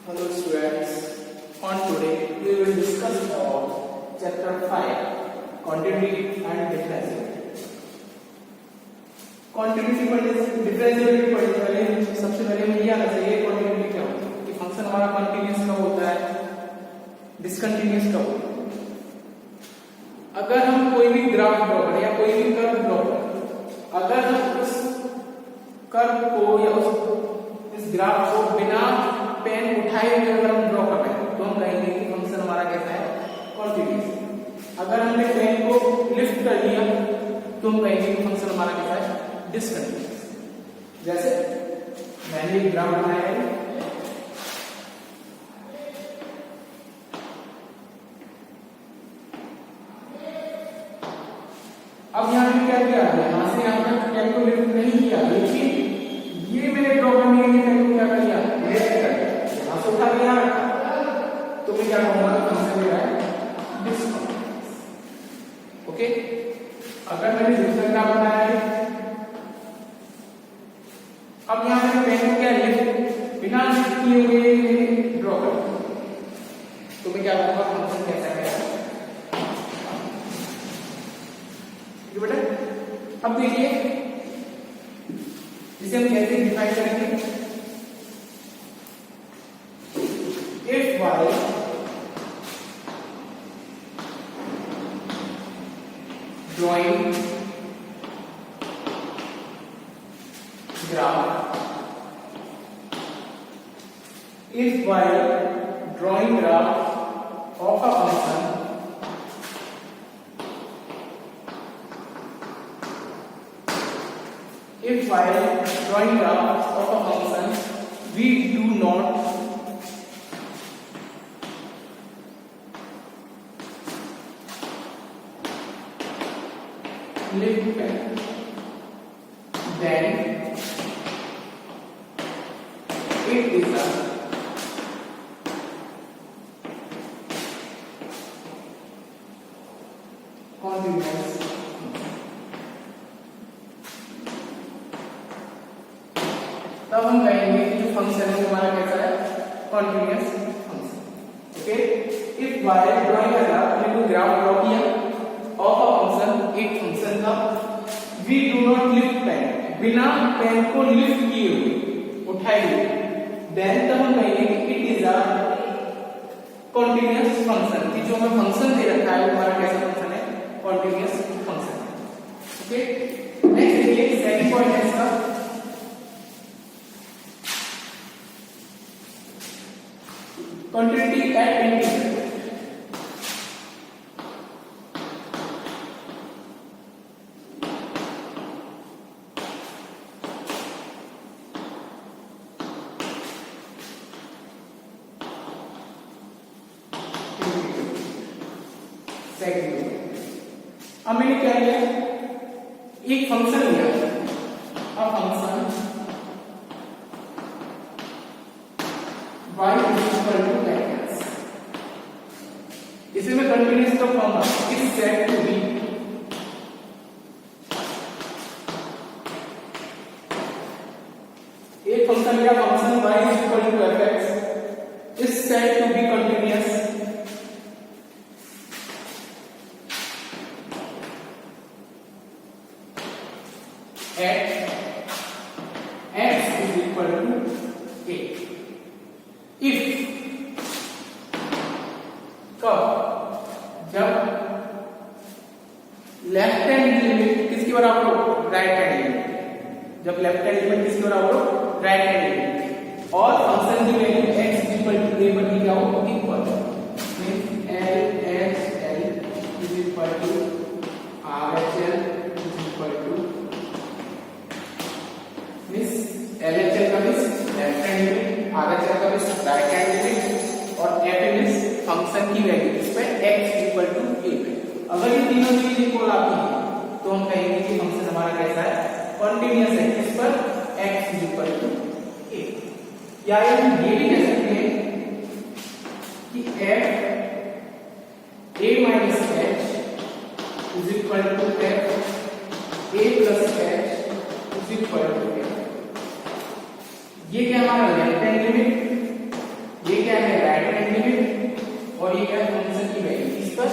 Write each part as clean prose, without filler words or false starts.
Hello students, on today we will discuss about chapter 5 continuity and differentiability. continuity पर differentiability पढ़ने वाले सबसे पहले हमें ये आना चाहिए continuity क्या होता है कि फंक्शन हमारा कंटीन्यूअस कब होता है डिसकंटीन्यूअस कब होता है। अगर हम कोई भी ग्राफ ड्रॉ करें या कोई भी कर्व ड्रॉ करें, अगर हम उस कर्व को या इस ग्राफ को बिना पेन उठाए हुए अगर हम ड्रॉ कर रहे हैं तो हम कहेंगे कि फंक्शन हमारा कैसा है कॉन्टिन्यूअस। अगर हमने पेन को लिफ्ट कर लिया तो हम कहेंगे कि फंक्शन हमारा कैसा है डिसकंटिन्यूअस। जैसे मैंने एक ग्राफ बनाया है, अब यहाँ पे क्या किया है, यहाँ से यहाँ तक पेन को लिफ्ट नहीं किया, लेकिन ये मैंने ड्रॉ करने के लिए पेन को क्या कर लिया लिफ्ट कर दिया, यहाँ से उठा लिया तो मैं क्या कहूंगा फंक्शन मेरा है डिसकंटिन्यूअस। ओके, अगर मैंने दूसरा ग्राफ बनाया है, अब यहाँ पे पेन को क्या लिफ्ट बिना लिफ्ट किए हुए ड्रॉ कर तो मैं क्या कहूंगा फंक्शन कैसा है बेटा। अब देखिए इसे हम कैसे डिफाइन करेंगे, if y drawing graph, if y drawing graph of a function if while drawing graph of a function we do not lift pen, then it is a continuous तब हम कहेंगे कि फंक्शन है हमारा कैसा है continuous function. Okay, if while drawing a graph, मैंने graph draw किया ऑफ अ फंक्शन, एक फंक्शन का, we do not lift pen, बिना पेन को लिफ्ट किए हुए उठाए हुए, देन तब हम कहेंगे कि it is a continuous function, कि जो हमें फंक्शन दे रखा है वो हमारा कैसा फंक्शन है कॉन्टिन्यूअस फंक्शन। ओके, नेक्स्ट देखिए सेकंड पॉइंट है इसका continuity at integral। सेकंड अब मैंने क्या लिया, एक फंक्शन लिया, अब function y equal to x, इसे मैं कंटीन्यूअस कब कहूंगा, इस सेट टू बी एक फंक्शन लिया, function y equal to fx, इस set to be continuous at x is equal to a। If कब, जब लेफ्ट हैंड लिमिट किसके बराबर हो राइट हैंड लिमिट, जब लेफ्ट हैंड लिमिट किसके बराबर हो राइट हैंड लिमिट, और फंक्शन की value x equal to a बन क्या हो equal, means l x l is equal to RHL is equal to, means LHL का means left hand limit, RHL का मींस राइट हैंड लिमिट, और f means function की value इस पे x equal to a पे। अगर ये तीनों चीज इक्वल आती है तो हम कहेंगे कि फंक्शन हमारा कैसा है कॉन्टिन्यूअस है, इस पर x इक्वल टू a। या हम ये भी कह सकते हैं कि f a minus h is equal to f a plus h is equal to a। ये क्या हमारा लेफ्ट हैंड लिमिट, ये और ये क्या है फंक्शन की वैल्यू इस पर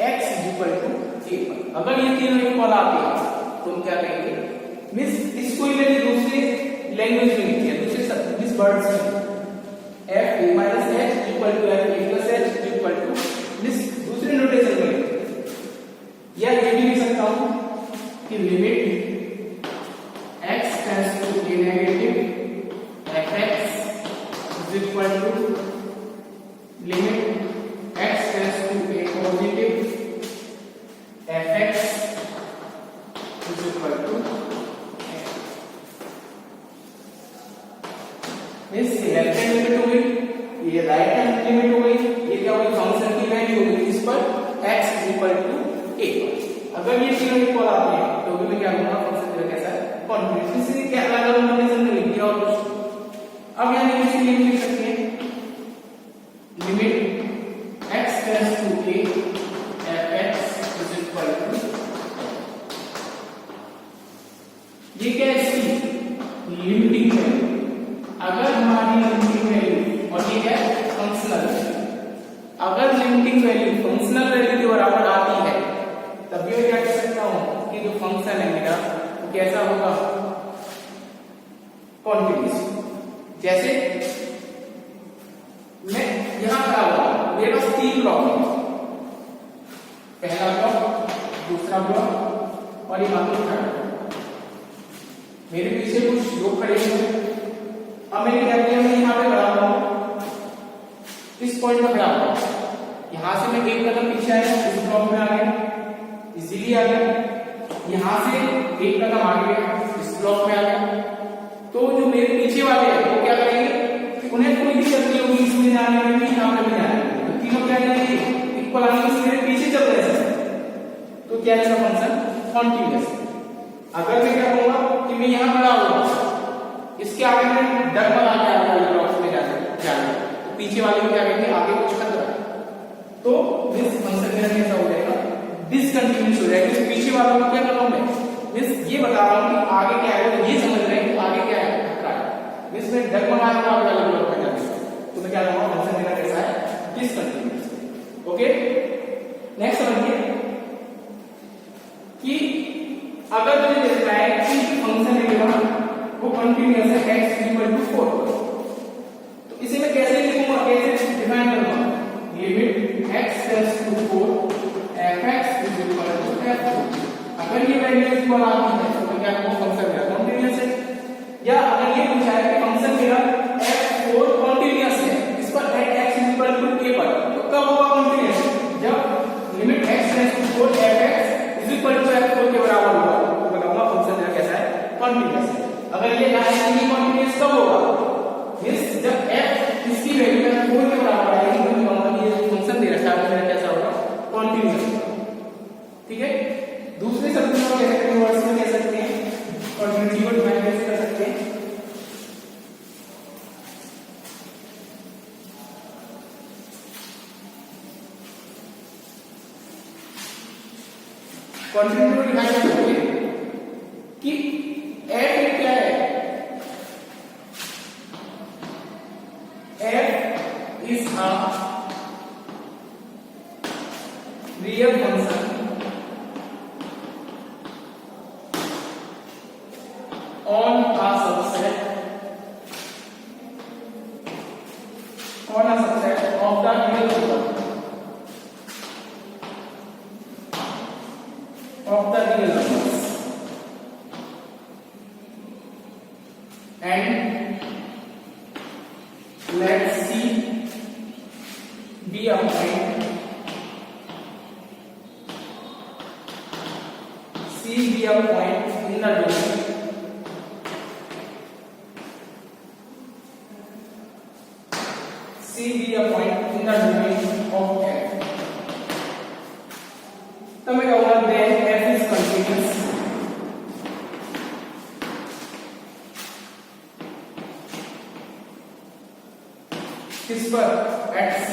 x इक्वल टू a पर। अगर ये तीनों इक्वल आते हैं तो हम क्या कहेंगे, मींस इसको ही मैंने दूसरे लैंग्वेज में लिखी है, दूसरे दिस वर्ड्स में f a minus h equal to f a plus h equal to this दूसरे नोटेशन में, या ये भी लिख सकता हूं कि limit x tends to a negative fx is equal to limit x tends to a positive fx is equal to means left hand limit हो गई, ये राइट हैंड लिमिट हो गई, ये क्या होगी फंक्शन की वैल्यू होगी इस पर x is equal to a। अगर ये तीनों इक्वल आते हैं तो भी मैं क्या करूंगा फंक्शन मेरा कैसा है कॉन्टिन्यूअस। इसलिए क्या अलग अलग नोटेशन में लिख दिया और कुछ अब यहाँ नीचे लिख सकते हैं limit x tends to a fx is equal to, ये क्या है इसकी लिमिटिंग वैल्यू। अगर हमारी लिमिटिंग वैल्यू और ये क्या है फंक्शनल, अगर लिमिटिंग वैल्यू फंक्शनल वैल्यू के बराबर आती है तब ये क्या कह सकता हूं कि जो फंक्शन है मेरा वो कैसा होगा कॉन्टिन्यूअस। जैसे मैं यहां खड़ा हुआ, मेरे पास तीन ब्लॉक है, पहला ब्लॉक, दूसरा ब्लॉक और ये बाकी खड़ा है। मेरे पीछे कुछ लोग खड़े हैं, अब मैंने क्या किया, मैं यहां पे खड़ा हुआ, इस पॉइंट पर खड़ा हुआ, यहां से मैं एक कदम पीछे आया, इस ब्लॉक में आ गया, इजीली आ गया, यहां से एक कदम आगे इस ब्लॉक में आ गया। तो जो मेरे पीछे वाले हैं वो क्या करेंगे, उन्हें कोई दिक्कत नहीं होगी इसमें जाने में भी, यहाँ पे भी जाने में, तो तीनों क्या करेंगे इक्वल आने से मेरे पीछे चल रहे हैं, तो क्या है फंक्शन कॉन्टिन्यूअस। अगर मैं क्या कहूंगा कि मैं यहाँ खड़ा हुआ, इसके आगे मैं डगमगा के आ गया ब्लॉक्स में जाने, तो पीछे वाले को क्या कहेंगे आगे कुछ खतरा है, तो दिस फंक्शन मेरा कैसा हो जाएगा डिसकंटिन्यूअस हो जाएगा। तो पीछे वालों को क्या कर रहा हूं मैं, ये बता रहा हूं कि आगे क्या है, तो ये समझ रहे हैं कि आगे क्या है खतरा है, इसमें डगमगाने का आगे अलग ब्लॉक में जाने, तो मैं क्या कहूंगा फंक्शन मेरा कैसा है डिसकंटिन्यूअस। ओके, नेक्स्ट समझिए कि अगर मुझे देखना है कि फंक्शन मेरा वो कंटिन्यूअस है x इक्वल टू 4, तो इसे मैं कैसे लिखूंगा, कैसे डिफाइन करूंगा, limit x tends to 4 fx is equal to f4। अगर ये वैल्यू इक्वल आती है तो क्या वो फंक्शन मेरा कंटिन्यूअस है, या अगर ये पूछा है कि फंक्शन मेरा f4 कंटिन्यूअस है इस पर x is equal to a पर, तो कब होगा कंटिन्यूअस, जब limit x tends to 4 fx is equal to f4 के बराबर होगा, तो बताऊंगा फंक्शन मेरा कैसा है कॉन्टिन्यूअस है। अगर ये नहीं कॉन्टिन्यूअस कब होगा, इस जब f इसकी वैल्यू 4 के बराबर आएगी तो मैं कहूंगा कि ये फंक्शन दे रखा है मेरा कैसा होगा कॉन्टिन्यूअस। ठीक है, दूसरे शब्द में कह सकते हैं, वर्ड्स में कह सकते हैं, कॉन्टिन्यूटी को डिफाइन कैसे कर सकते हैं, कॉन्टिन्यूटी को डिफाइन कर सकते हैं कि f क्या है, f is a real function on a subset of the real number of the real numbers, and let C be a point, C be a point in the domain C be a point in the domain of f। तो मैं कहूंगा then f is continuous किस पर at C।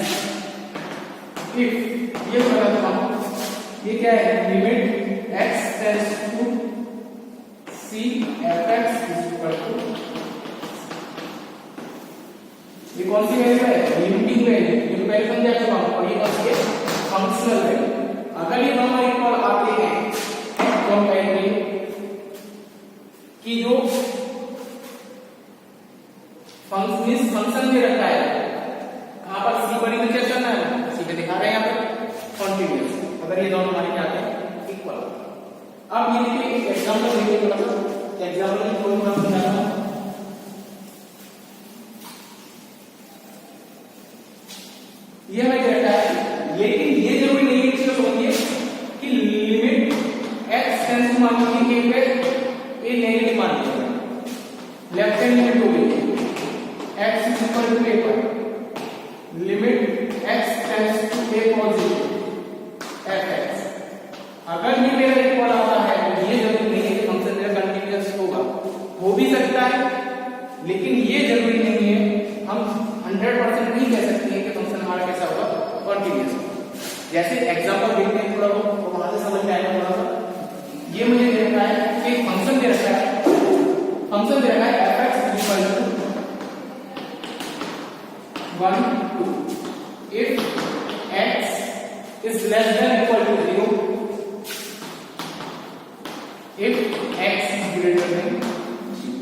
if ये बता दूं ये क्या है, limit x tends to C fx is equal to ये कौन सी वैल्यू है? लिमिटिंग वैल्यू, ये पहले समझा चुका हूं। और ये कौन सी है? Functional value. अगर ये दोनों इक्वल आते हैं तो हम कहेंगे कि जो फंक्शन दे रखा है, कहां पर सी बड़ी में चेक करना है, सी पे दिखा रहे हैं यहाँ पे कॉन्टिन्यूअस। अगर ये दोनों हमारे क्या आते हैं? इक्वल। अब ये देखिए एक एग्जांपल देखिए, थोड़ा सा एग्जांपल में कोई थोड़ा समझाना है। ये हमें कहता है, लेकिन ये जरूरी नहीं है चीज होती है कि लिमिट x टेंड्स टू मान लीजिए के पे ए नेगेटिव मान लीजिए, लेफ्ट हैंड लिमिट हो गई x is equal to a पर limit x tends to a positive fx। अगर ये मेरा इक्वल आता है तो ये जरूरी नहीं है कि फंक्शन मेरा कंटीन्यूअस होगा, हो भी सकता है, लेकिन ये जरूरी नहीं है। हम 100% नहीं कह सकते हैं कि फंक्शन हमारा कैसा होगा? कंटीन्यूअस। जैसे एग्जांपल देखते हैं थोड़ा, वो वहां से समझ में आएगा थोड़ा सा। ये मुझे दे रखा है कि फंक्शन दे रखा है, फंक्शन दे रखा है fx equal to 1 2 if x is less than equal to 0, if x is greater than 0।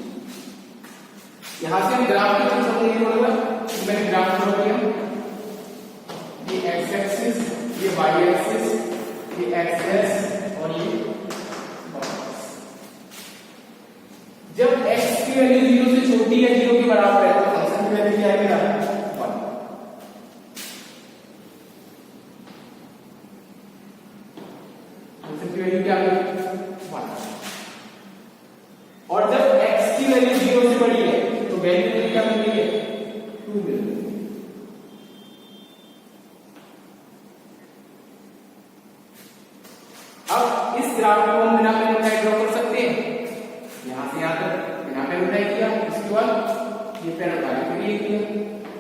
यहां से हम ग्राफ की तरफ समझेंगे थोड़ा सा। मैंने ग्राफ ड्रॉ किया, ये x एक्सिस, ये y एक्सिस, ये x डैश और ये y। जब x की वैल्यू 0 से छोटी है, 0 के बराबर है, तो फंक्शन की वैल्यू क्या है मेरा? 1। फंक्शन की वैल्यू क्या है? 1। और जब x की वैल्यू 0 से बड़ी है तो वैल्यू क्या मिलेगी? 2 मिलेगी। अब इस ग्राफ को हम बिना पेन ड्रॉ कर सकते हैं, यहां से यहां तक बिना पेन किया, इसके बाद ये पेन उठा के ये किया,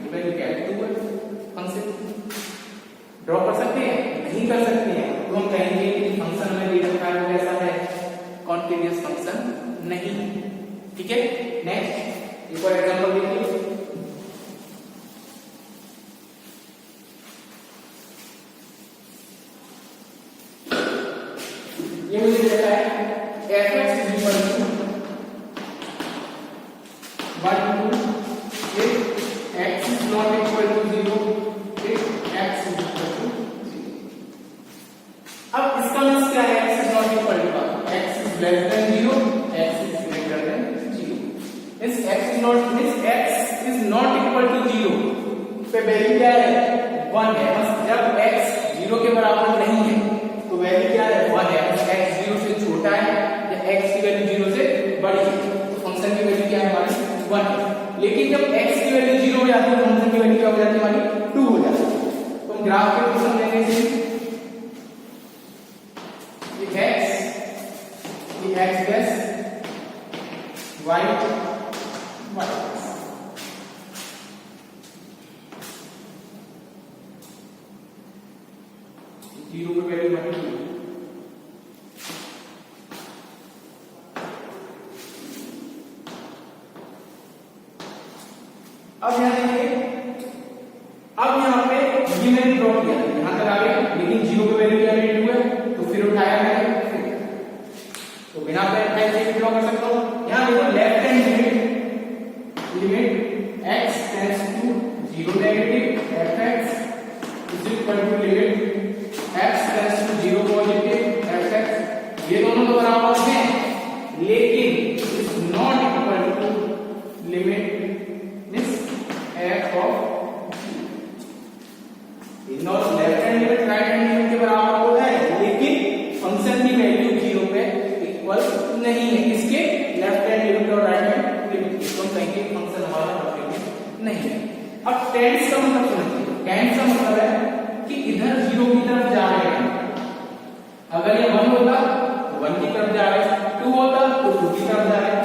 ये वैल्यू क्या है? 2 है। फंक्शन ड्रॉ कर सकते हैं? नहीं कर सकते हैं, तो हम कहेंगे कि फंक्शन में दे रखा है वो कैसा है? कॉन्टिन्यूअस फंक्शन नहीं। ठीक है, नेक्स्ट एक और एग्जांपल देखिए। ये मुझे देता है fx is equal to 1 2 if x is not equal to 0, if x is equal to 0। अब इसका मींस क्या है? x is not equal to x is less than 0, x is greater than 0। इस x is not equal to 0 पे value क्या है? 1 है। बस जब x 0 के बराबर नहीं है तो वैल्यू क्या है? 1 है। x 0 से छोटा है या x की वैल्यू 0 से बड़ी है तो फंक्शन की वैल्यू क्या है हमारी? 1 है। लेकिन जब x की वैल्यू 0 हो जाती है तो फंक्शन की वैल्यू क्या हो जाती है हमारी? 2 हो जाती है। तो हम ग्राफ के थ्रू समझेंगे इसे। ये x dash y y। Zero की वैल्यू बनी। अब यहां देखिए, अब यहां पे ये मैंने ड्रॉ किया, यहां तक आ गया, लेकिन जीरो की वैल्यू क्या है? 2 है, तो फिर उठाया मैंने, तो बिना पेन से ड्रॉ कर सकता हूं। यहां देखो left hand limit x tends to 0 negative fx is equal to limit x tends to 0 positive fx। ये दोनों तो बराबर हैं, लेकिन is not equal to limit f of इन और left hand limit right hand limit के बराबर होता है, लेकिन फंक्शन की वैल्यू 0 पे इक्वल नहीं है। इसके लेफ्ट हैंड लिमिट और राइट हैंड लिमिट की, तो हम कहेंगे फंक्शन हमारा कंटीन्यूअस नहीं है। अब टेंस का मतलब समझिए। टेंस का मतलब है कि इधर 0 की तरफ जा रहे हैं। अगर ये 1 होता तो 1 की तरफ जा रहे हैं, 2 होता तो 2 की तरफ जा रहे हैं,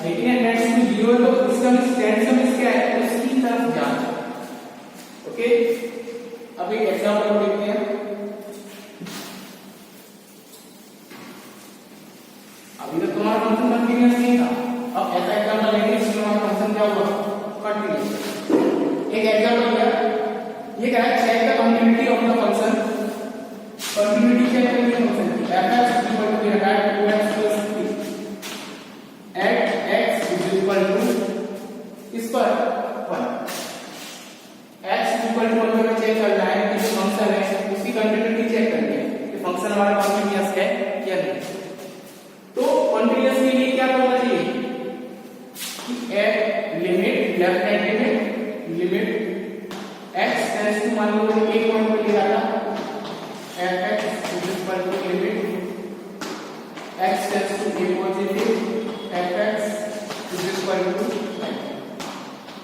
लेकिन ये नेक्स्ट में 0 है तो इसका टेंस का मींस क्या है? उसकी तरफ जा रहे हैं। ओके, अब एक एग्जांपल को देखते हैं। अभी तक तुम्हारा फंक्शन कंटीन्यूअस नहीं था, अब ऐसा एग्जांपल लेंगे जिसमें हमारा फंक्शन क्या होगा? कंटीन्यूअस। एक एग्जांपल लिया, ये कह रहा है check the continuity of the function, continuity check करनी है फंक्शन की, f(x) इक्वल टू दिया है 2x + 3 eight x equal to इस पर 1, x इक्वल टू 1 में चेक करना है कि जो फंक्शन है उसकी कंटिन्यूटी चेक करनी है कि फंक्शन हमारा कंटिन्यूअस है या नहीं। तो कंटिन्यूअस के लिए क्या करना चाहिए कि limit left hand limit x tends to मान लो एक पॉइंट पे ले रहा था f(x) equal to limit x tends to a positive f(x) equal to,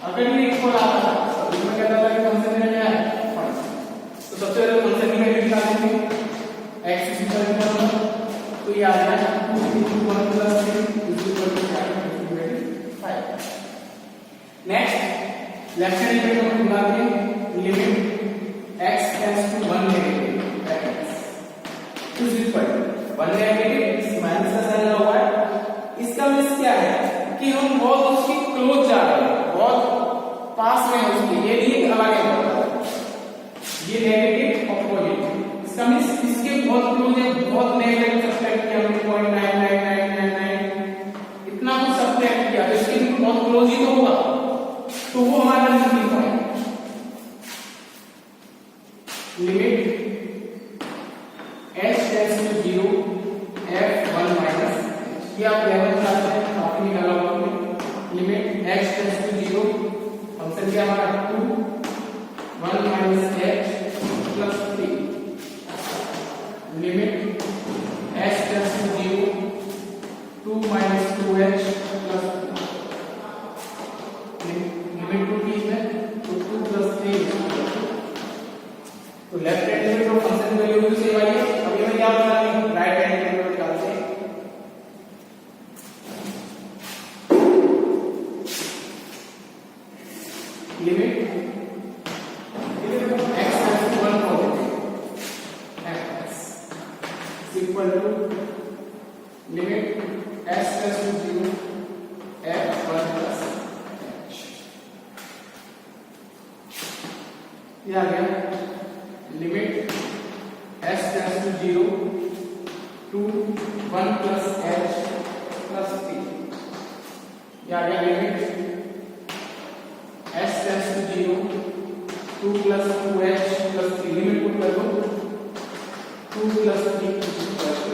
अगर ये इक्वल आता था तो इसमें क्या था कि फंक्शन में क्या है 1, तो सबसे पहले फंक्शन की वैल्यू निकाल देंगे x इक्वल टू, तो ये आ जाएगा 2 * 1 + 3 equal to 5। Next left hand पे हम निकालते हैं limit x tends to 1 negative f(x) is equal to 1 negative, इस माइनस का साइन लगा हुआ है, इसका मींस क्या है कि हम बहुत उसके क्लोज जा रहे हैं, बहुत पास में है उसके, ये नहीं अलग है, ये नेगेटिव और पॉजिटिव, इसका मींस इसके बहुत क्लोज है, बहुत नेगेटिव सब्ट्रैक्ट किया हमने 0.99999 इतना कुछ सब्ट्रैक्ट किया, तो इसके बहुत क्लोज ही तो होगा, तो वो हमारा limiting point limit h tends to 0 f1 minus, ये आप लेवल क्लास में काफी निकाला होगा, limit h tends to 0 function क्या हमारा 2 1 minus h plus 3 limit h tends to 0 2 minus 2h plus limit 2 की है तो 2 प्लस 3, तो लेफ्ट हैंड में जो फंक्शन की वैल्यू सेम आई है, अभी हमें क्या करना है राइट हैंड में निकालते हैं limit x tends to 1 positive f(x) equal to limit s tends to 0 f1 plus h, ये आ गया limit s tends to 0 2 1 plus h plus 3, ये आ गया limit s tends to 0 2 plus 2h plus 3, limit put कर दो 2 plus 3 equal to,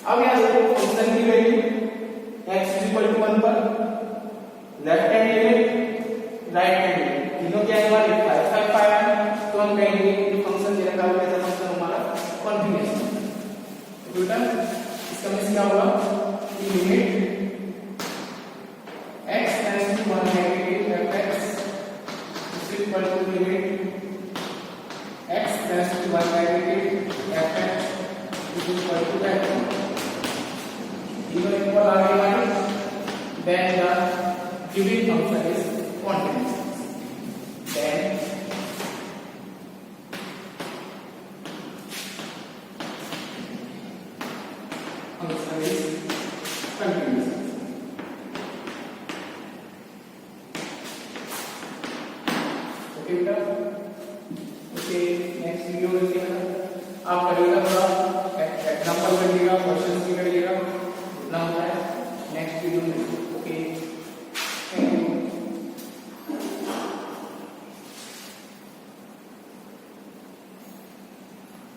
अब यहां देखो फंक्शन की वैल्यू x इक्वल टू 1 पर left hand limit right hand limit तीनों क्या है हमारे 5 5 है, तो हम कहेंगे कि फंक्शन दे रखा है ऐसा फंक्शन हमारा कंटीन्यूअस है। रिटर्न इसका मींस क्या होगा कि limit x tends to 1 negative f(x) equal to limit x tends to 1 negative f(x) equal to f1, तीनों इक्वल आ गए, then the given function is continuous, then function is continuous। Okay बेटा, okay next video में आप करिएगा, थोड़ा example करिएगा, question